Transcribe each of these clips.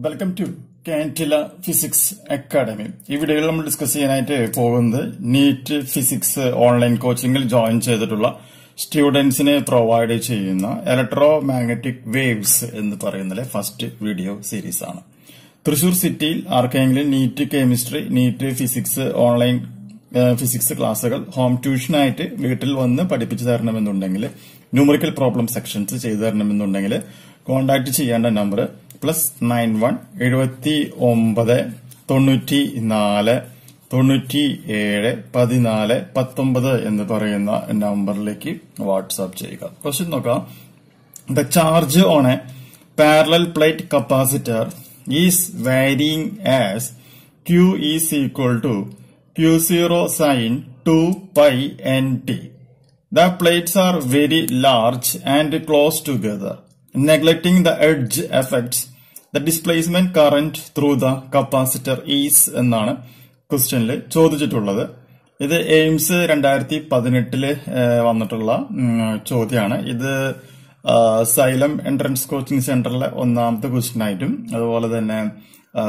Welcome to കാന്റില physics academy. ഈ വീഡിയോയിൽ നമ്മൾ ഡിസ്കസ് ചെയ്യാനായിട്ട് പോകുന്നത് നീറ്റ് ഫിസിക്സ് ഓൺലൈൻ കോച്ചിങ്ങിൽ ജോയിൻ ചെയ്തിട്ടുള്ള സ്റ്റുഡൻസിനെ പ്രൊവൈഡ് ചെയ്യുന്ന ഇലക്ട്രോ മാഗ്നറ്റിക് വേവ്സ് എന്ന് പറയുന്നതിലെ ഫസ്റ്റ് വീഡിയോ സീരീസ് ആണ്. തൃശൂർ സിറ്റിയിൽ ആർക്കെങ്കിലും NEET chemistry, NEET physics online physics ക്ലാസുകൾ ഹോം ട്യൂഷനായിട്ട് വീട്ടിൽ വന്ന് പഠിപ്പിച്ചു തരണമെന്നുണ്ടെങ്കിൽ, ന്യൂമറിക്കൽ പ്രോബ്ലം സെക്ഷൻസ് ചെയ്തു തരണമെന്നുണ്ടെങ്കിൽ കോൺടാക്ട് ചെയ്യേണ്ട നമ്പർ +91 79 94 97 14 19 എന്ന് പറയുന്ന നമ്പറിലേക്ക് വാട്സാപ്പ് ചെയ്യുക. ക്വസ്റ്റ്യൻ നോക്കാം. The charge on a parallel plate capacitor is varying as Q is equal to Q0 sin 2 pi nt. The plates are very large and close together. Neglecting the edge effects, the displacement current through the capacitor is എന്നാണ് ക്വസ്റ്റ്യനിൽ ചോദിച്ചിട്ടുള്ളത്. ഇത് AIIMS 2018 വന്നിട്ടുള്ള ചോദ്യമാണ്. ഇത് xylem entrance coaching സെന്ററിലെ ഒന്നാമത്തെ question ആയിട്ടും അതുപോലെ തന്നെ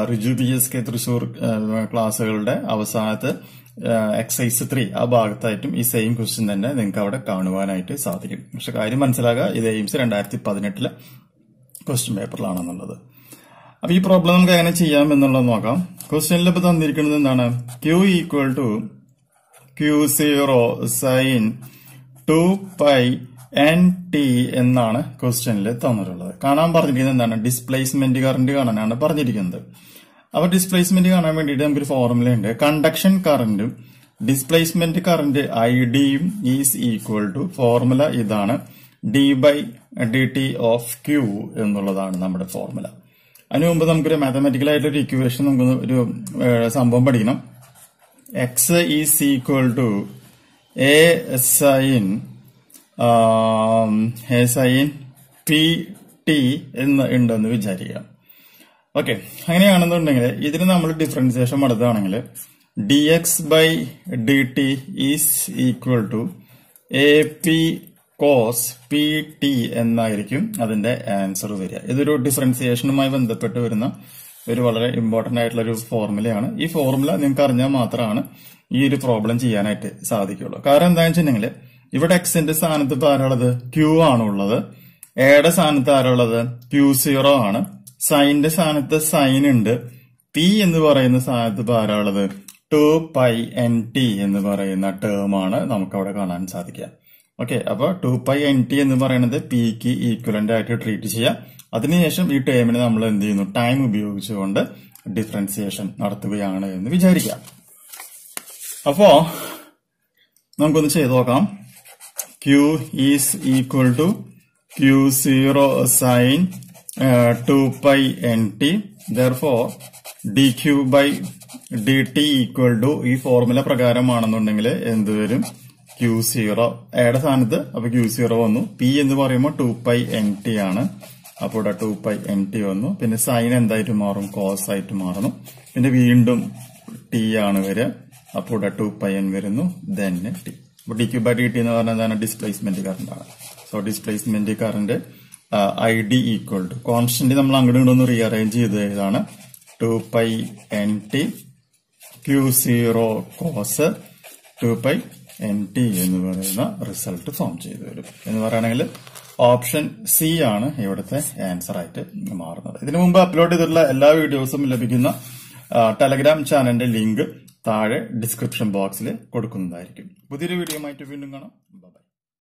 റിജു PSK തൃശൂർ ക്ലാസ്സുകളുടെ അവസാനത്ത് എക്സൈസ് 3 ആ ഭാഗത്തായിട്ടും ഈ സെയിം ക്വസ്റ്റ്യൻ തന്നെ നിങ്ങൾക്ക് അവിടെ കാണുവാനായിട്ട് സാധിക്കും. പക്ഷെ കാര്യം മനസ്സിലാക്കുക, ഇത് എയിംസ് 2018 ക്വസ്റ്റ്യൻ പേപ്പറിലാണെന്നുള്ളത്. അപ്പൊ ഈ പ്രോബ്ലം നമുക്ക് എങ്ങനെ ചെയ്യാം എന്നുള്ളത് നോക്കാം. ക്വസ്റ്റ്യനിൽ ഇപ്പൊ തന്നിരിക്കുന്നത് എന്താണ്? Q equal to Q0 sine 2 pi nt എന്നാണ് ക്വസ്റ്റ്യനിൽ തന്നിട്ടുള്ളത്. കാണാൻ പറഞ്ഞിരിക്കുന്നത് എന്താണ്? ഡിസ്പ്ലേസ്മെന്റ് കറന്റ് കാണാനാണ് പറഞ്ഞിരിക്കുന്നത്. അപ്പൊ ഡിസ്പ്ലേസ്മെന്റ് കാണാൻ വേണ്ടിയിട്ട് നമുക്കൊരു ഫോർമുല ഉണ്ട്. കണ്ടക്ഷൻ കറന്റും ഡിസ്പ്ലേസ്മെന്റ് കറന്റ് ഐഡിയും ഈസ് ഈക്വൽ ടു, ഫോർമുല ഇതാണ്, d/dt ഓഫ് Q എന്നുള്ളതാണ് നമ്മുടെ ഫോർമുല. അതിനു മുമ്പ് നമുക്കൊരു മാത്തമാറ്റിക്കൽ ആയിട്ടൊരു ഇക്വേഷൻ നമുക്ക് ഒരു സംഭവം പഠിക്കണം. x is equal to a sin pt എന്ന് ഉണ്ടെന്ന് വിചാരിക്കാം. ഓക്കെ, അങ്ങനെയാണെന്നുണ്ടെങ്കിൽ ഇതിന് നമ്മൾ ഡിഫറൻസിയേഷൻ നടത്തുകയാണെങ്കിൽ dx/dt is equal to AP cos PT എന്നായിരിക്കും അതിന്റെ ആൻസർ വരിക. ഇതൊരു ഡിഫറൻസിയേഷനുമായി ബന്ധപ്പെട്ട് വരുന്ന ഒരു വളരെ ഇമ്പോർട്ടന്റ് ആയിട്ടുള്ള ഒരു ഫോർമുലയാണ്. ഈ ഫോർമുല നിങ്ങൾക്ക് അറിഞ്ഞാൽ മാത്രമാണ് ഈ ഒരു പ്രോബ്ലം ചെയ്യാനായിട്ട് സാധിക്കുള്ളൂ. കാരണം എന്താണെന്ന് വെച്ചിട്ടുണ്ടെങ്കിൽ ഇവിടെ എക്സിന്റെ സ്ഥാനത്ത് ഇപ്പൊ ആരുള്ളത്? Q ആണുള്ളത്. എയുടെ സ്ഥാനത്ത് ആരുള്ളത്? Q0 ആണ്. സൈന്റെ സ്ഥാനത്ത് സൈൻ ഉണ്ട്. P എന്ന് പറയുന്ന സ്ഥാനത്ത് ഇപ്പൊ ആരുള്ളത്? 2 pi nt എന്ന് പറയുന്ന ടേം ആണ് നമുക്ക് അവിടെ കാണാൻ സാധിക്കുക. ഓക്കെ, അപ്പൊ 2 pi nt എന്ന് പറയുന്നത് Pക്ക് ഈക്വലന്റ് ആയിട്ട് ട്രീറ്റ് ചെയ്യാം. അതിനുശേഷം ഈ ടേമിന് നമ്മൾ എന്ത് ചെയ്യുന്നു? ടൈം ഉപയോഗിച്ചുകൊണ്ട് ഡിഫറൻസിയേഷൻ നടത്തുകയാണ് എന്ന് വിചാരിക്കാം. അപ്പോ നമുക്കൊന്ന് ചെയ്ത് നോക്കാം. Q is equal to Q0 sine 2 pi nt. Therefore dq/dt equal to, ഈ ഫോർമുല പ്രകാരമാണെന്നുണ്ടെങ്കിൽ എന്ത് വരും? Q0 എയുടെ സ്ഥാനത്ത് അപ്പൊ Q0 വന്നു. P എന്ന് പറയുമ്പോൾ 2 pi nt ആണ്. അപ്പോൾ ഇവിടെ 2 pi nt വന്നു. പിന്നെ സൈൻ എന്തായിട്ട് മാറും? കോസ് ആയിട്ട് മാറുന്നു. പിന്നെ വീണ്ടും T ആണ് വരിക. അപ്പോൾ ഇവിടെ 2 pi n വരുന്നു. then T. അപ്പൊ dq/dt എന്ന് പറഞ്ഞാൽ എന്താണ്? ഡിസ്പ്ലേസ്മെന്റ് കറന്റ് ആണ്. So displacement current id equal to, constant നമ്മൾ അങ്ങോട്ടും ഇങ്ങോട്ടൊന്ന് റീഅറേഞ്ച് ചെയ്ത് ഇതാണ് 2 pi nt Q0 cos 2 pi nt എന്ന് പറയുന്ന റിസൾട്ട് ഫോം ചെയ്തു വരും. എന്ന് പറയുകയാണെങ്കിൽ ഓപ്ഷൻ C ആണ് ഇവിടുത്തെ ആൻസർ ആയിട്ട് മാറുന്നത്. ഇതിനു മുമ്പ് അപ്ലോഡ് ചെയ്തിട്ടുള്ള എല്ലാ വീഡിയോസും ലഭിക്കുന്ന ടെലഗ്രാം ചാനലിന്റെ ലിങ്ക് താഴെ ഡിസ്ക്രിപ്ഷൻ ബോക്സിൽ കൊടുക്കുന്നതായിരിക്കും. പുതിയൊരു വീഡിയോ ആയിട്ട് വീണ്ടും കാണാം. ബൈ.